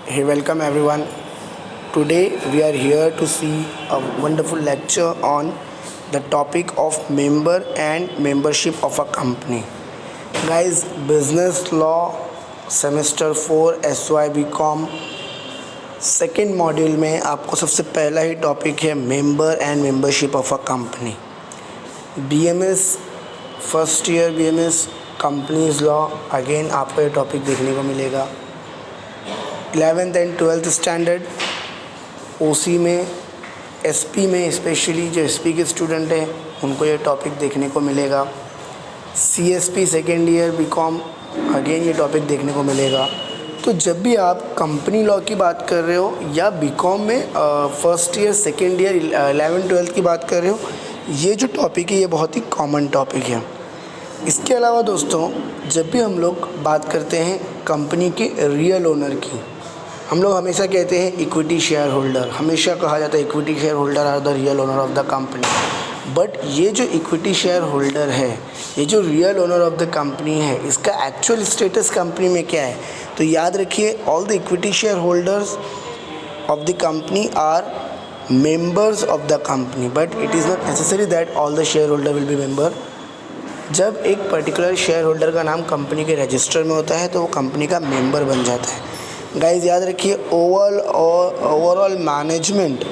Hey, welcome everyone. Today we are here to see a wonderful lecture on the topic of member and membership of a company. Guys, business law semester 4 SY BCom second module में आपको सबसे पहला ही topic है member and membership of a company. BMS first year BMS companies law, again आपको ये topic देखने को मिलेगा. 11th and 12th standard OC में, SP में स्पेशली जो SP के स्टूडेंट हैं उनको ये टॉपिक देखने को मिलेगा. CSP second year BCom, again ये टॉपिक देखने को मिलेगा. तो जब भी आप कंपनी लॉ की बात कर रहे हो या BCom में first year second year 11th 12th की बात कर रहे हो, ये जो टॉपिक है ये बहुत ही कॉमन टॉपिक है. इसके अलावा दोस्तों, जब भी हम लोग बात करते हैं कंपनी के रियल ओनर की, हम लोग हमेशा कहते हैं इक्विटी शेयर होल्डर. हमेशा कहा जाता है equity share holder are the real owner of the company. But ये जो इक्विटी शेयर होल्डर है, ये जो real owner of the company है, इसका एक्चुअल स्टेटस कंपनी में क्या है? तो याद रखिए, all the equity share holders of the company are members of the company, but it is not necessary that all the share holder will be member. जब एक पर्टिकुलर शेयर होल्डर का नाम कंपनी के रजिस्टर में होता है तो वो कंपनी का मेंबर बन जाता है. गाइज याद रखिए, overall management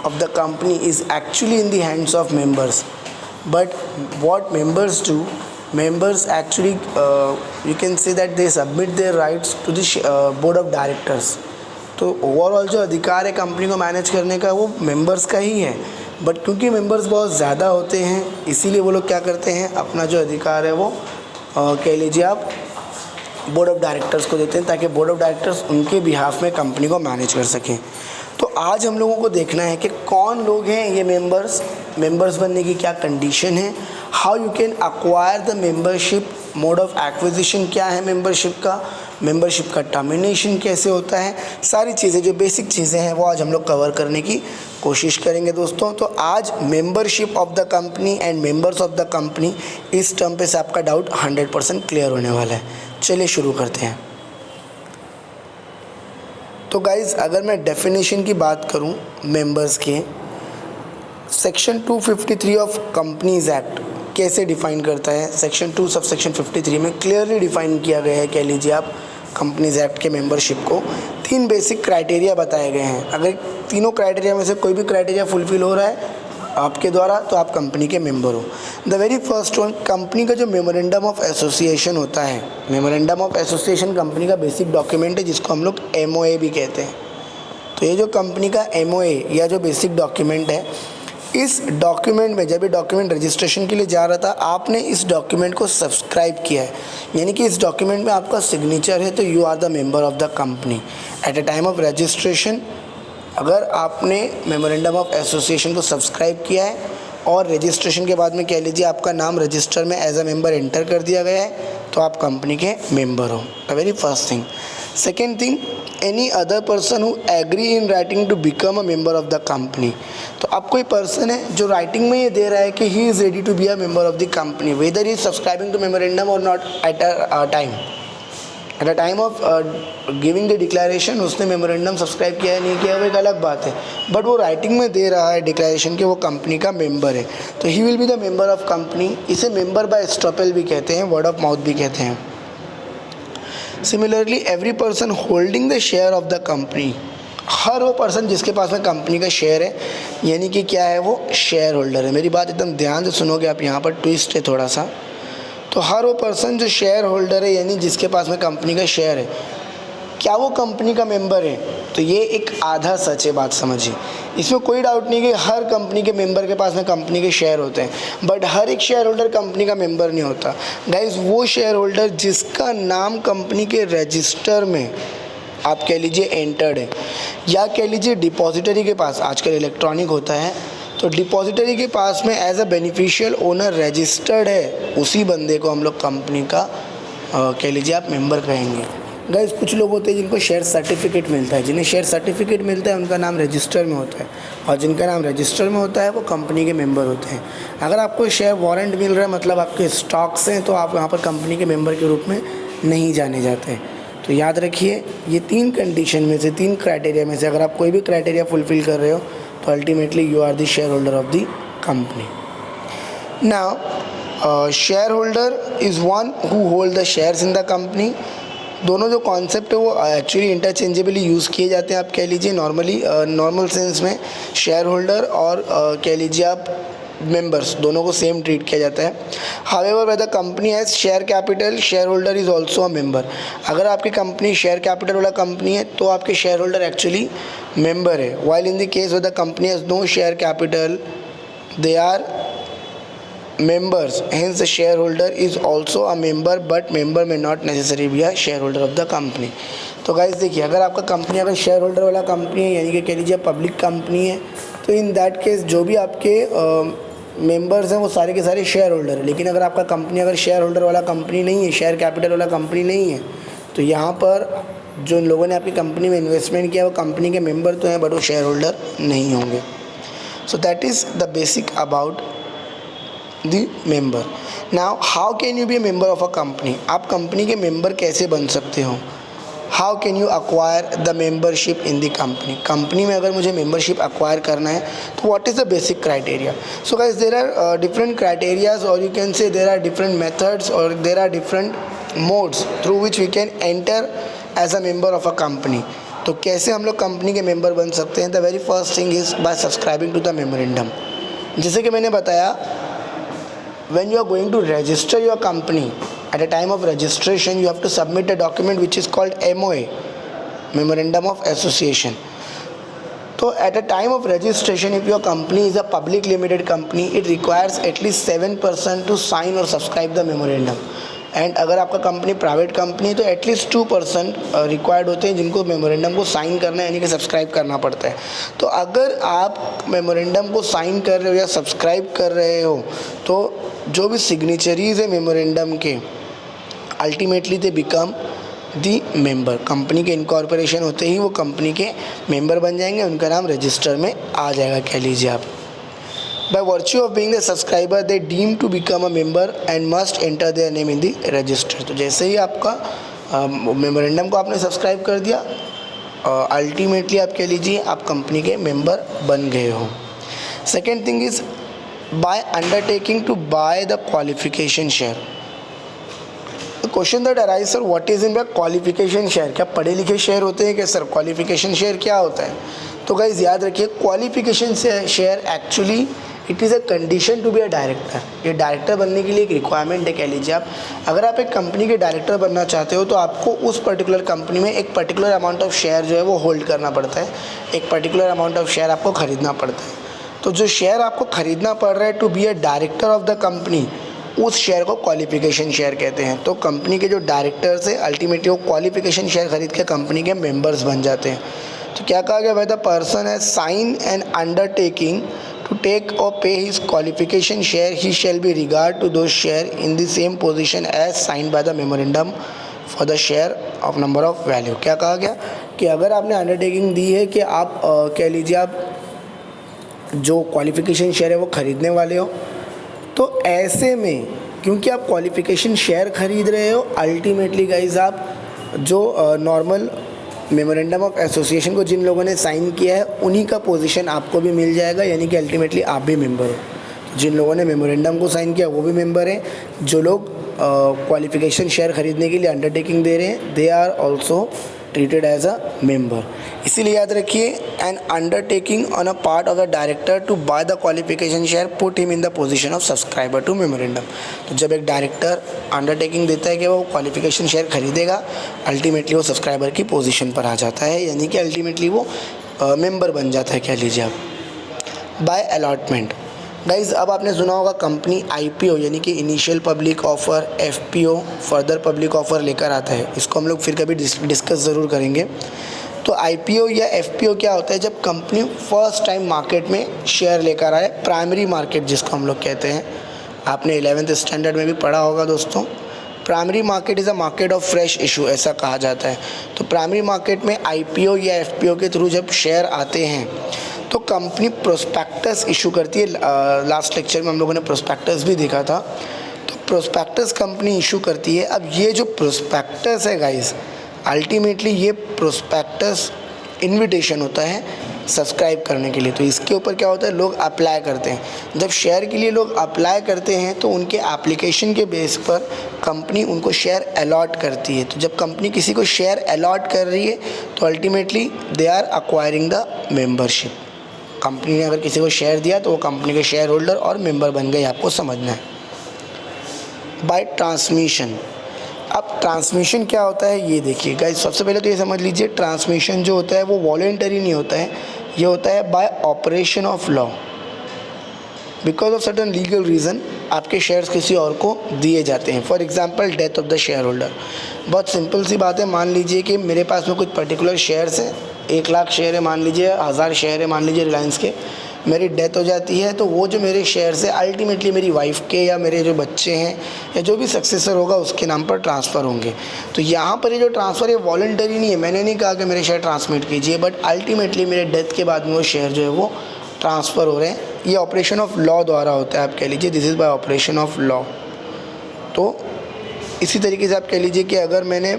of the company is actually in the hands of members. But what members do, members actually you can say that they submit their rights to the board of directors. तो overall जो अधिकार है company को manage करने का वो members का ही है. बट क्योंकि मेंबर्स बहुत ज़्यादा होते हैं, इसीलिए वो लोग क्या करते हैं, अपना जो अधिकार है वो कह लीजिए आप बोर्ड ऑफ डायरेक्टर्स को देते हैं, ताकि बोर्ड ऑफ डायरेक्टर्स उनके बिहाफ में कंपनी को मैनेज कर सकें. तो आज हम लोगों को देखना है कि कौन लोग हैं ये मेंबर्स बनने की क्या कंडीशन है, how you can acquire the membership, mode of acquisition क्या है मेंबरशिप का टर्मिनेशन कैसे होता है. सारी चीज़ें जो बेसिक चीज़ें हैं वो आज हम लोग कवर करने की कोशिश करेंगे दोस्तों. तो आज membership of the company and members of the company, इस टर्म पे से आपका डाउट 100% क्लियर होने वाला है. चलिए शुरू करते हैं. तो गाइज़, अगर मैं डेफिनेशन की बात करूं मेंबर्स के, सेक्शन 253 ऑफ कंपनीज एक्ट कैसे डिफ़ाइन करता है. सेक्शन 2 सब सेक्शन 53 में क्लियरली डिफ़ाइन किया गया है, कह लीजिए आप, कंपनीज एक्ट के मेंबरशिप को 3 बेसिक क्राइटेरिया बताए गए हैं. अगर तीनों क्राइटेरिया में से कोई भी क्राइटेरिया फुलफ़िल हो रहा है आपके द्वारा तो आप कंपनी के मेंबर हो. The very first one, company का जो मेमोरेंडम ऑफ एसोसिएशन होता है. मेमोरेंडम ऑफ एसोसिएशन कंपनी का बेसिक डॉक्यूमेंट है जिसको हम लोग MOA भी कहते हैं. तो ये जो कंपनी का MOA या जो बेसिक डॉक्यूमेंट है, इस डॉक्यूमेंट में जब ये डॉक्यूमेंट रजिस्ट्रेशन के लिए जा रहा था, आपने इस डॉक्यूमेंट को सब्सक्राइब किया है, यानी कि इस डॉक्यूमेंट में आपका सिग्नेचर है, तो you are the member of the company at a time of registration. अगर आपने मेमोरेंडम ऑफ एसोसिएशन को सब्सक्राइब किया है और रजिस्ट्रेशन के बाद में कह लीजिए आपका नाम रजिस्टर में एज अ मेंबर एंटर कर दिया गया है, तो आप कंपनी के मेंबर हो. The very first thing. Second thing, any other person who agree in writing to become a member of the company. तो आप कोई पर्सन है जो राइटिंग में ये दे रहा है कि he is ready to be a member of the company, whether he is subscribing to memorandum और not at a time of giving the declaration उसने मेमोरेंडम सब्सक्राइब किया है नहीं किया वो एक अलग बात है, बट वो राइटिंग में दे रहा है डिक्लेरेशन कि वो कंपनी का मेंबर है, तो he will be the member of company. इसे मेंबर बाय एस्ट्रोपेल भी कहते हैं, वर्ड ऑफ माउथ भी कहते हैं. Similarly, every person holding the share of the company, हर वो पर्सन जिसके पास में कंपनी का शेयर है, यानी कि क्या है, वो शेयर होल्डर है. मेरी बात एकदम ध्यान से सुनोगे आप, यहाँ पर ट्विस्ट है थोड़ा सा. तो हर वो पर्सन जो शेयर होल्डर है, यानी जिसके पास में कंपनी का शेयर है, क्या वो कंपनी का मेंबर है? तो ये एक आधा सच है, बात समझिए. इसमें कोई डाउट नहीं कि हर कंपनी के मेंबर के पास में कंपनी के शेयर होते हैं, बट हर एक शेयर होल्डर कंपनी का मेंबर नहीं होता. गाइज, वो शेयर होल्डर जिसका नाम कंपनी के रजिस्टर में आप कह लीजिए एंटर्ड है, या कह लीजिए डिपॉजिटरी के पास, आजकल इलेक्ट्रॉनिक होता है, तो डिपॉजिटरी के पास में as a beneficial owner registered है, उसी बंदे को हम लोग कंपनी का कह लीजिए आप मेंबर कहेंगे. गाइस, कुछ लोग होते हैं जिनको शेयर सर्टिफिकेट मिलता है, जिन्हें शेयर सर्टिफिकेट मिलता है उनका नाम रजिस्टर में होता है, और जिनका नाम रजिस्टर में होता है वो कंपनी के मेंबर होते हैं. अगर आपको शेयर वारंट मिल रहा है, मतलब आपके स्टॉक्स हैं, तो आप यहाँ पर कंपनी के मेंबर के रूप में नहीं जाने जाते हैं. तो याद रखिए ये 3 कंडीशन में से, 3 क्राइटेरिया में से अगर आप कोई भी क्राइटेरिया फुलफिल कर रहे हो तो ultimately you are the share holder of the company. Now share holder is one who hold the shares in the company. दोनों जो कॉन्सेप्ट है वो एक्चुअली इंटरचेंजेबली यूज़ किए जाते हैं। आप कह लीजिए नॉर्मल सेंस में शेयर होल्डर और कह लीजिए आप मेंबर्स, दोनों को सेम ट्रीट किया जाता है। However when the company has share capital, share holder is also a member. अगर आपकी कंपनी शेयर कैपिटल वाला कंपनी है तो आपके शेयर होल्डर एक्चुअली मेंबर है। While in the case when the company has no share capital they are members, hence the shareholder is also a member but member may not necessarily be a shareholder of the company। तो guys देखिए, अगर आपका company अगर share holder वाला company है यानी कि कह लीजिए पब्लिक कंपनी है तो इन दैट केस जो भी आपके मेंबर्स हैं वो सारे के सारे शेयर होल्डर है। लेकिन अगर आपका कंपनी अगर शेयर होल्डर वाला कंपनी नहीं है, शेयर कैपिटल वाला कंपनी नहीं है, तो यहाँ पर जो लोगों ने आपकी कंपनी में इन्वेस्टमेंट किया वो कंपनी के मेंबर तो हैं बट वो शेयर होल्डर नहीं होंगे। So that is the basic about the member. Now how can you be a member of a company. आप कंपनी के मेंबर कैसे बन सकते हो? How can you acquire the membership in the company. Company में अगर मुझे मेंबरशिप अक्वायर करना है तो what is the basic criteria. So guys there are different criterias or you can say there are different methods और there are different modes through which we can enter as a member of a company. तो कैसे हम लोग company के member बन सकते हैं? The very first thing is by subscribing to the memorandum. जैसे कि मैंने बताया, when you are going to register your company, at a time of registration you have to submit a document which is called MOA, Memorandum of Association. So at a time of registration, if your company is a public limited company, it requires at least 7% to sign or subscribe the memorandum. And अगर आपका company private company है तो at least 2% required होते हैं जिनको memorandum को sign करना है यानी कि सब्सक्राइब करना पड़ता है। तो अगर आप मेमोरेंडम को साइन कर रहे हो या सब्सक्राइब कर रहे हो तो जो भी सिग्नेचरीज है मेमोरेंडम के ultimately they become the member. Company के इनकॉर्पोरेशन होते ही वो कंपनी के मेंबर बन जाएंगे, उनका नाम रजिस्टर में आ जाएगा कह लीजिए आप। By virtue of being the subscriber, they deem to become a member and must enter their name in the register। तो जैसे ही आपका मेमोरेंडम को आपने सब्सक्राइब कर दिया, अल्टीमेटली आप कह लीजिए आप कंपनी के मेंबर बन गए हो। Second thing is by undertaking to buy the qualification share. Question that arise, sir what is in buy qualification share. क्या पढ़े लिखे शेयर होते हैं क्या सर? क्वालिफिकेशन शेयर क्या होता है? तो गाइज याद रखिए, qualification share actually it is a condition to be a director. ये डायरेक्टर बनने के लिए एक रिक्वायरमेंट है कह लीजिए आप। अगर आप एक कंपनी के डायरेक्टर बनना चाहते हो तो आपको उस पर्टिकुलर कंपनी में एक पर्टिकुलर अमाउंट ऑफ शेयर जो है वो होल्ड करना पड़ता है, एक पर्टिकुलर अमाउंट ऑफ शेयर आपको ख़रीदना पड़ता है। तो जो शेयर आपको ख़रीदना पड़ रहा है to be a director of the company, उस शेयर को क्वालिफिकेशन शेयर कहते हैं। तो कंपनी के जो डायरेक्टर्स हैं अल्टीमेटली वो क्वालिफिकेशन शेयर खरीद के कंपनी के मेंबर्स बन जाते हैं। तो क्या कहा गया? भाई the person has sign an undertaking to take or pay his qualification share, he shall be regard to those share in the same position as signed by the memorandum for the share of number of value। क्या कहा गया कि अगर आपने undertaking दी है कि आप कह लीजिए आप जो क्वालिफिकेशन शेयर है वो ख़रीदने वाले हो, तो ऐसे में क्योंकि आप क्वालिफिकेशन शेयर ख़रीद रहे हो, अल्टीमेटली गाइज आप जो नॉर्मल मेमोरेंडम ऑफ एसोसिएशन को जिन लोगों ने साइन किया है उन्हीं का पोजीशन आपको भी मिल जाएगा, यानी कि अल्टीमेटली आप भी मेंबर हो। जिन लोगों ने मेमोरेंडम को साइन किया वो भी मेंबर हैं। जो लोग क्वालिफिकेशन शेयर खरीदने के लिए अंडरटेकिंग दे रहे हैं they are also treated as a member. इसीलिए याद रखिए, an undertaking on a part of the director to buy the qualification share put him in the position of subscriber to memorandum. तो जब एक डायरेक्टर अंडरटेकिंग देता है कि वो क्वालिफिकेशन शेयर खरीदेगा, अल्टीमेटली वो सब्सक्राइबर की पोजीशन पर आ जाता है, यानी कि अल्टीमेटली वो मेंबर बन जाता है कह लीजिए आप। बाय अलॉटमेंट गाइज, अब आपने सुना होगा कंपनी IPO यानी कि initial public offer, FPO further public offer लेकर आता है। इसको हम लोग फिर कभी डिस्कस ज़रूर करेंगे। तो IPO या FPO क्या होता है? जब कंपनी फर्स्ट टाइम मार्केट में शेयर लेकर आए, प्राइमरी मार्केट जिसको हम लोग कहते हैं, आपने 11th स्टैंडर्ड में भी पढ़ा होगा दोस्तों। Primary market is a market of fresh issue ऐसा कहा जाता है। तो प्राइमरी मार्केट में IPO या FPO के थ्रू जब शेयर आते हैं तो कंपनी प्रोस्पेक्टस इशू करती है। लास्ट लेक्चर में हम लोगों ने प्रोस्पेक्टस भी देखा था। तो प्रोस्पेक्टस कंपनी इशू करती है। अब ये जो प्रोस्पेक्टस है गाइस, अल्टीमेटली ये प्रोस्पेक्टस इनविटेशन होता है सब्सक्राइब करने के लिए। तो इसके ऊपर क्या होता है, लोग अप्लाई करते हैं। जब शेयर के लिए लोग अप्लाई करते हैं तो उनके एप्लीकेशन के बेस पर कंपनी उनको शेयर अलॉट करती है। तो जब कंपनी किसी को शेयर अलॉट कर रही है तो ultimately they are acquiring the membership. Company ने अगर किसी को शेयर दिया तो वो कंपनी के शेयर होल्डर और मेंबर बन गए, आपको समझना है। बाय ट्रांसमिशन, अब ट्रांसमिशन क्या होता है ये देखिए गाइस। सबसे पहले तो ये समझ लीजिए, ट्रांसमिशन जो होता है वो वॉलेंटरी नहीं होता है, ये होता है bye operation of law. Because of certain legal reason आपके शेयर्स किसी और को दिए जाते हैं। For example death of the share holder. बहुत सिंपल सी बात है, मान लीजिए कि मेरे पास में कुछ पर्टिकुलर शेयर्स हैं, 1 लाख शेयर है, मान लीजिए 1000 शेयर है, मान लीजिए रिलायंस के। मेरी डेथ हो जाती है तो वो जो मेरे शेयर्स है अल्टीमेटली मेरी वाइफ के या मेरे जो बच्चे हैं या जो भी सक्सेसर होगा उसके नाम पर ट्रांसफ़र होंगे। तो यहाँ पर ये जो ट्रांसफ़र है वॉलंटरी नहीं है। मैंने नहीं कहा कि मेरे शेयर ट्रांसमिट कीजिए, बट अल्टीमेटली मेरे डेथ के बाद में वो शेयर जो है वो ट्रांसफ़र हो रहे हैं। ये ऑपरेशन ऑफ लॉ द्वारा होता है, आप कह लीजिए this is by operation of law. तो इसी तरीके से आप कह लीजिए कि अगर मैंने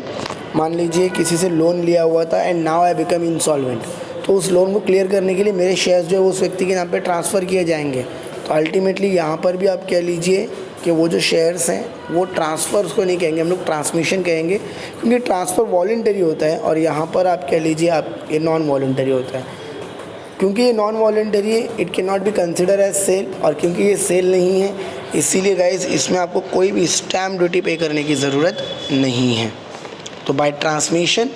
मान लीजिए किसी से लोन लिया हुआ था and now I become insolvent, तो उस लोन को क्लियर करने के लिए मेरे शेयर्स जो है उस व्यक्ति के नाम पे ट्रांसफ़र किए जाएंगे। तो अल्टीमेटली यहाँ पर भी आप कह लीजिए कि वो जो शेयर्स हैं वो ट्रांसफ़र उसको नहीं कहेंगे, हम लोग ट्रांसमिशन कहेंगे, क्योंकि ट्रांसफ़र वॉलंटरी होता है और यहाँ पर आप कह लीजिए आप ये नॉन वॉलंटरी होता है। क्योंकि ये नॉन वॉलंटरी है, it can not be consider as sale, और क्योंकि ये सेल नहीं है इसीलिए गाइज इसमें आपको कोई भी स्टैम्प ड्यूटी पे करने की ज़रूरत नहीं है। तो बाय ट्रांसमिशन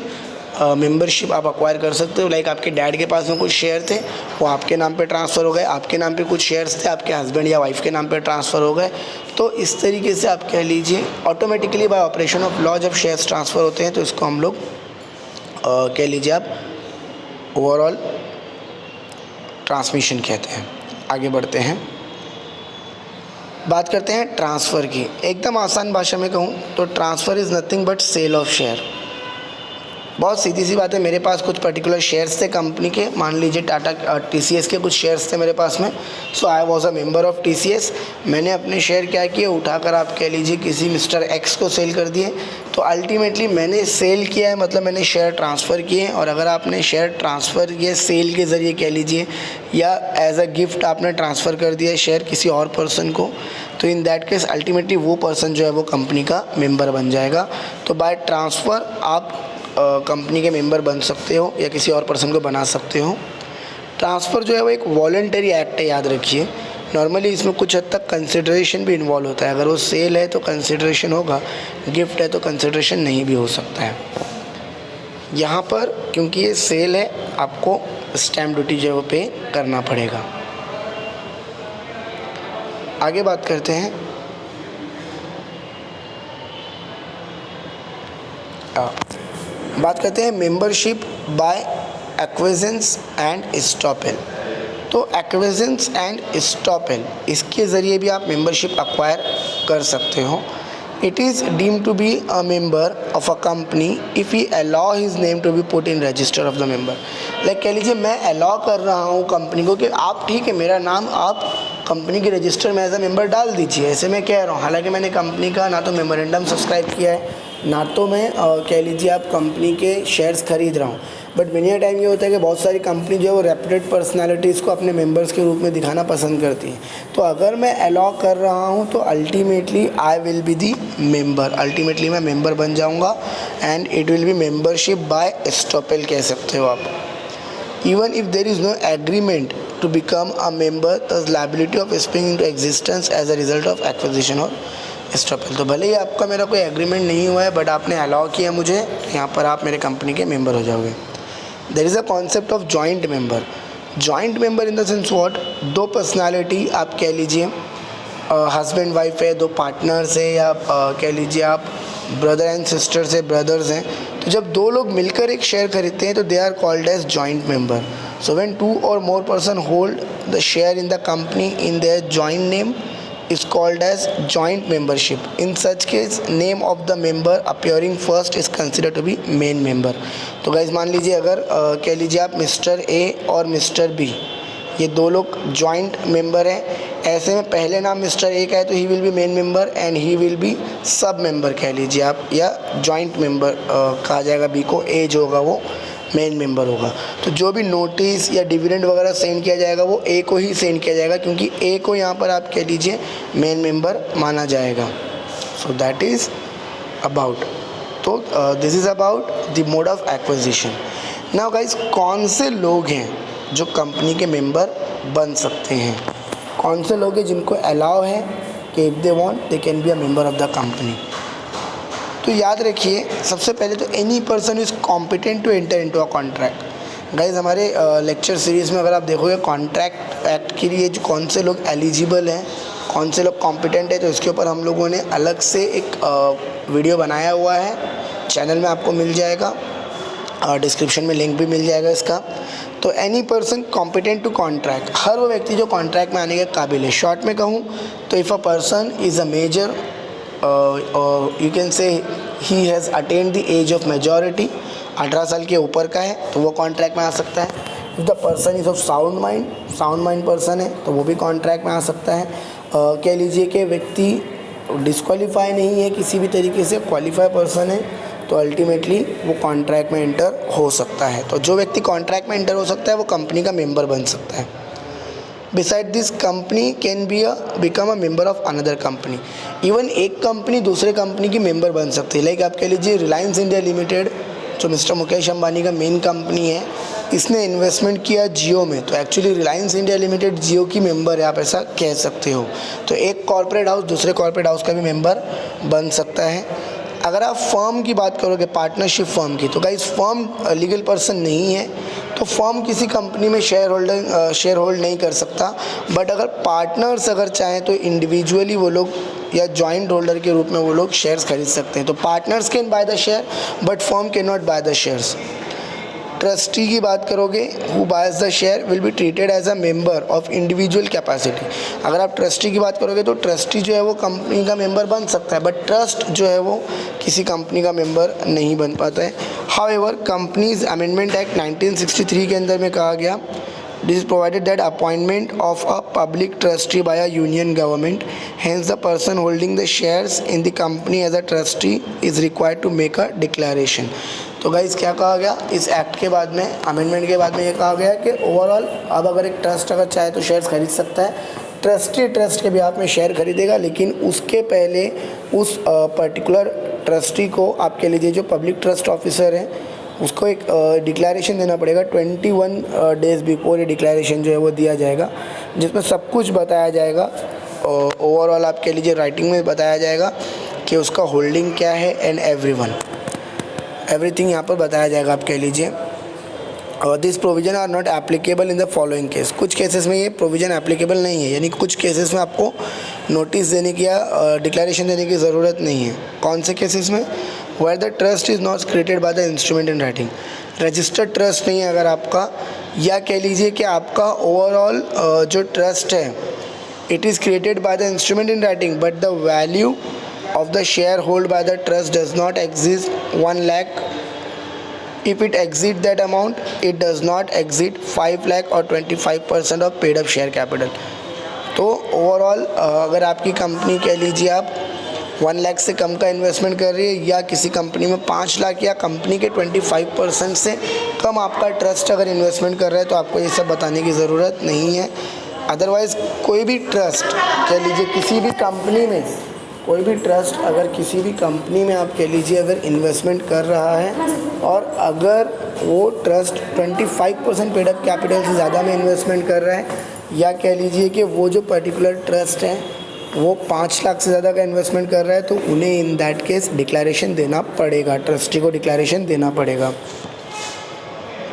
मेंबरशिप आप अक्वायर कर सकते हो। लाइक आपके डैड के पास में कुछ शेयर थे, वो आपके नाम पे ट्रांसफ़र हो गए, आपके नाम पे कुछ शेयर्स थे, आपके हस्बैंड या वाइफ के नाम पे ट्रांसफ़र हो गए। तो इस तरीके से आप कह लीजिए automatically bye operation of law जब शेयर्स ट्रांसफ़र होते हैं तो इसको हम लोग कह लीजिए आप ओवरऑल ट्रांसमिशन कहते हैं। आगे बढ़ते हैं, बात करते हैं ट्रांसफ़र की। एकदम आसान भाषा में कहूँ तो transfer is nothing but sale of share. बहुत सीधी सी बात है, मेरे पास कुछ पर्टिकुलर शेयर्स थे कंपनी के, मान लीजिए टाटा TCS के कुछ शेयर्स थे मेरे पास में। So I was a member of TCS। मैंने अपने शेयर क्या किए, उठाकर आप कह लीजिए किसी मिस्टर X को सेल कर दिए। तो अल्टीमेटली मैंने सेल किया है, मतलब मैंने शेयर ट्रांसफ़र किए हैं। और अगर आपने शेयर ट्रांसफ़र किए सेल के ज़रिए कह लीजिए या एज अ गिफ्ट आपने ट्रांसफ़र कर दिया शेयर किसी और पर्सन को, तो इन दैट केस अल्टीमेटली वो पर्सन जो है वो कंपनी का मेंबर बन जाएगा। तो बाय ट्रांसफ़र आप कंपनी के मेंबर बन सकते हो या किसी और पर्सन को बना सकते हो। ट्रांसफ़र जो है वो एक वॉलंटरी एक्ट है, याद रखिए। नॉर्मली इसमें कुछ हद तक कंसिडरेशन भी इन्वॉल्व होता है। अगर वो सेल है तो कंसिडरेशन होगा, गिफ्ट है तो कंसिडरेशन नहीं भी हो सकता है। यहाँ पर क्योंकि ये सेल है आपको स्टैम्प ड्यूटी जो है वो पे करना पड़ेगा। आगे बात करते हैं membership by acquisitions and estoppel. तो एक्विजिशंस एंड एस्टॉपेल इसके ज़रिए भी आप मेंबरशिप अक्वायर कर सकते हो। It is deemed to be a member of a company if he allow his name to be put in register of the member. Like कह लीजिए मैं अलाउ कर रहा हूँ कंपनी को कि आप ठीक है मेरा नाम आप कंपनी के रजिस्टर में एज अ मेंबर डाल दीजिए, ऐसे मैं कह रहा हूँ। हालांकि मैंने कंपनी का ना तो मेमोरेंडम सब्सक्राइब किया है ना तो मैं कह लीजिए आप कंपनी के शेयर्स खरीद रहा हूँ। बट मेनी टाइम ये होता है कि बहुत सारी कंपनी जो है वो रेप्यूटेड पर्सनालिटीज़ को अपने मेंबर्स के रूप में दिखाना पसंद करती है। तो अगर मैं अलाउ कर रहा हूँ तो ultimately I will be the member, ultimately मैं मेंबर बन जाऊँगा and it will be membership by estoppel कह सकते हो आप। Even if there is no agreement to become a member, the liability of spring into existence as a result of acquisition or estoppel. तो भले ही आपका मेरा कोई एग्रीमेंट नहीं हुआ है बट आपने अलाउ किया मुझे, तो यहाँ पर आप मेरे कंपनी के मेंबर हो जाओगे। There is a concept of joint member. Joint member in the sense what, दो पर्सनालिटी आप कह लीजिए हस्बैंड वाइफ है, दो पार्टनर्स है, या कह लीजिए आप ब्रदर एंड सिस्टर्स है, ब्रदर्स हैं। तो जब दो लोग मिलकर एक शेयर खरीदते हैं तो they are called as joint member. So when two or more person hold the share in the company in their joint name is called as joint membership. In such case name of the member appearing first is considered to be main member. तो guys मान लीजिए अगर कह लीजिए आप mister A और mister B ये दो लोग जॉइंट मेंबर हैं ऐसे में पहले नाम मिस्टर ए का है तो he will B main member and he will B सब मेंबर कह लीजिए आप, या जॉइंट मेंबर कहा जाएगा बी को, ए जो होगा वो मेन मेंबर होगा। तो जो भी नोटिस या डिविडेंड वगैरह सेंड किया जाएगा वो ए को ही सेंड किया जाएगा, क्योंकि ए को यहाँ पर आप कह लीजिए मेन मेंबर माना जाएगा। सो दैट इज़ अबाउट, तो this is about the mode of acquisition. Now guys, कौन से लोग हैं जो कंपनी के मेंबर बन सकते हैं, कौन से लोग हैं जिनको अलाउ है कि if they want they can be a member of the company. तो याद रखिए, सबसे पहले तो any person is competent to enter into a contract. Guys, हमारे लेक्चर सीरीज़ में अगर आप देखोगे कॉन्ट्रैक्ट एक्ट के लिए जो कौन से लोग एलिजिबल हैं, कौन से लोग कॉम्पिटेंट है, तो इसके ऊपर हम लोगों ने अलग से एक वीडियो बनाया हुआ है, चैनल में आपको मिल जाएगा, डिस्क्रिप्शन में लिंक भी मिल जाएगा इसका। तो any person competent to contract, हर वो व्यक्ति जो कॉन्ट्रैक्ट में आने के काबिल है। शॉर्ट में कहूँ तो if a person is a major, you can say he has attend the age of majority, 18 साल के ऊपर का है तो वो कॉन्ट्रैक्ट में आ सकता है। If the person is of sound mind person है तो वो भी कॉन्ट्रैक्ट में आ सकता है। कह लीजिए कि व्यक्ति डिस्क्वालीफाई नहीं है किसी भी तरीके से, क्वालिफाई पर्सन है, तो अल्टीमेटली वो कॉन्ट्रैक्ट में एंटर हो सकता है। तो जो व्यक्ति कॉन्ट्रैक्ट में एंटर हो सकता है वो कंपनी का मेंबर बन सकता है। Beside this, company can be become a member of another company. Even एक कंपनी दूसरे कंपनी की मेंबर बन सकती है। लाइक आप कह लीजिए रिलायंस इंडिया लिमिटेड, जो मिस्टर मुकेश अंबानी का मेन कंपनी है, इसने इन्वेस्टमेंट किया जियो में, तो एक्चुअली रिलायंस इंडिया लिमिटेड जियो की मेंबर है, आप ऐसा कह सकते हो। तो एक कॉर्पोरेट हाउस दूसरे कॉर्पोरेट हाउस का भी मेंबर बन सकता है। अगर आप फर्म की बात करोगे, पार्टनरशिप फर्म की, तो गाइस फर्म लीगल पर्सन नहीं है, तो फर्म किसी कंपनी में शेयर होल्ड नहीं कर सकता। बट अगर पार्टनर्स अगर चाहें तो इंडिविजुअली वो लोग या जॉइंट होल्डर के रूप में वो लोग शेयर्स खरीद सकते हैं। तो partners can buy the share but firm can not buy the shares. Trustee की बात करोगे, who buys the share will be treated as a member of individual capacity. अगर आप ट्रस्टी की बात करोगे तो ट्रस्टी जो है वो कंपनी का मेंबर बन सकता है, बट ट्रस्ट जो है वो किसी कंपनी का मेंबर नहीं बन पाता है। हाउएवर, कंपनीज अमेंडमेंट एक्ट 1963 के अंदर में कहा गया, this is provided that appointment of a public trustee by a union government, hence the person holding the shares in the company as a trustee is required to make a declaration। तो guys क्या कहा गया इस act के बाद में, amendment के बाद में ये कहा गया कि ओवरऑल अब अगर एक ट्रस्ट अगर चाहे तो शेयर्स खरीद सकता है। ट्रस्टी ट्रस्ट के बिहाफ में शेयर खरीदेगा, लेकिन उसके पहले उस पर्टिकुलर ट्रस्टी को आप कह लीजिए जो पब्लिक ट्रस्ट ऑफिसर है उसको एक डिक्लेरेशन देना पड़ेगा। 21 डेज़ बिफोर ये डिक्लेरेशन जो है वो दिया जाएगा, जिसमें सब कुछ बताया जाएगा। ओवरऑल आप कह लीजिए राइटिंग में बताया जाएगा कि उसका होल्डिंग क्या है एंड एवरीथिंग यहाँ पर बताया जाएगा आप कह लीजिए। और this provision are not applicable in the following case. कुछ केसेस में ये प्रोविज़न एप्लीकेबल नहीं है, यानी कुछ केसेस में आपको नोटिस देने की या डिक्लेरेशन देने की ज़रूरत नहीं है। कौन से केसेस में? Where the trust is not created by the instrument in writing. Registered trust नहीं है अगर आपका, या कह लीजिए कि आपका ओवरऑल जो ट्रस्ट है it is created by the instrument in writing but the value of the share hold by the trust does not exceed 1 lakh. If it exceeds that amount, it does not exceed 5 lakh or 25% of paid up share capital। तो overall अगर आपकी company कह लीजिए आप 1 लाख से कम का investment कर रही है, या किसी कंपनी में 5 लाख या कंपनी के 25% से कम आपका ट्रस्ट अगर इन्वेस्टमेंट कर रहा है, तो आपको ये सब बताने की ज़रूरत नहीं है। अदरवाइज़ कोई भी ट्रस्ट कह लीजिए किसी भी कंपनी में, कोई भी ट्रस्ट अगर किसी भी कंपनी में आप कह लीजिए अगर इन्वेस्टमेंट कर रहा है और अगर वो ट्रस्ट 25% पेड अप कैपिटल से ज़्यादा में इन्वेस्टमेंट कर रहा है, या कह लीजिए कि वो जो पर्टिकुलर ट्रस्ट है वो 5 लाख से ज़्यादा का इन्वेस्टमेंट कर रहा है, तो उन्हें इन दैट केस डिक्लेरेशन देना पड़ेगा, ट्रस्टी को डिक्लेरेशन देना पड़ेगा।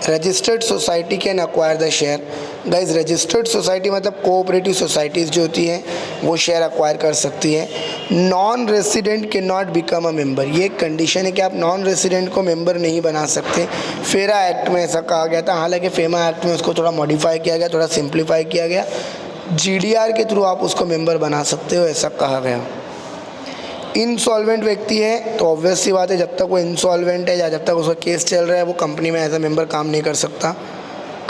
Registered society can acquire the share. Guys registered society मतलब कोऑपरेटिव सोसाइटीज़ जो होती हैं वो शेयर अक्वायर कर सकती है। Non resident can not become a member, ये एक कंडीशन है कि आप नॉन रेसिडेंट को मेंबर नहीं बना सकते। फेरा एक्ट में ऐसा कहा गया था, हालांकि फेमा एक्ट में उसको थोड़ा मॉडिफाई किया गया, थोड़ा सिंप्लीफाई किया गया। GDR के थ्रू आप उसको मेंबर बना सकते हो, ऐसा कहा गया। इनसॉल्वेंट व्यक्ति है तो ऑब्वियस सी बात है, जब तक वो इनसॉल्वेंट है या जब तक उसका केस चल रहा है वो कंपनी में एज अ मेंबर काम नहीं कर सकता।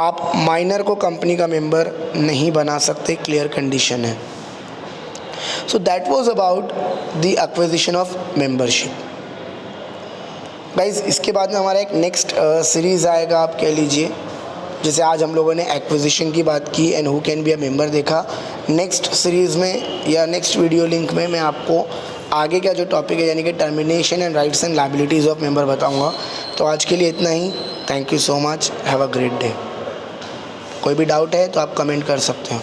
आप माइनर को कंपनी का मेंबर नहीं बना सकते, क्लियर कंडीशन है। So that was about the acquisition of membership. Guys इसके बाद में हमारा एक नेक्स्ट सीरीज़ आएगा, आप कह लीजिए, जैसे आज हम लोगों ने एक्विजिशन की बात की and who can be a member देखा। नेक्स्ट सीरीज़ में या नेक्स्ट वीडियो लिंक में मैं आपको आगे का जो टॉपिक है यानी कि termination and rights and liabilities of member बताऊंगा। तो आज के लिए इतना ही। Thank you so much, have a great day. कोई भी डाउट है तो आप कमेंट कर सकते हो।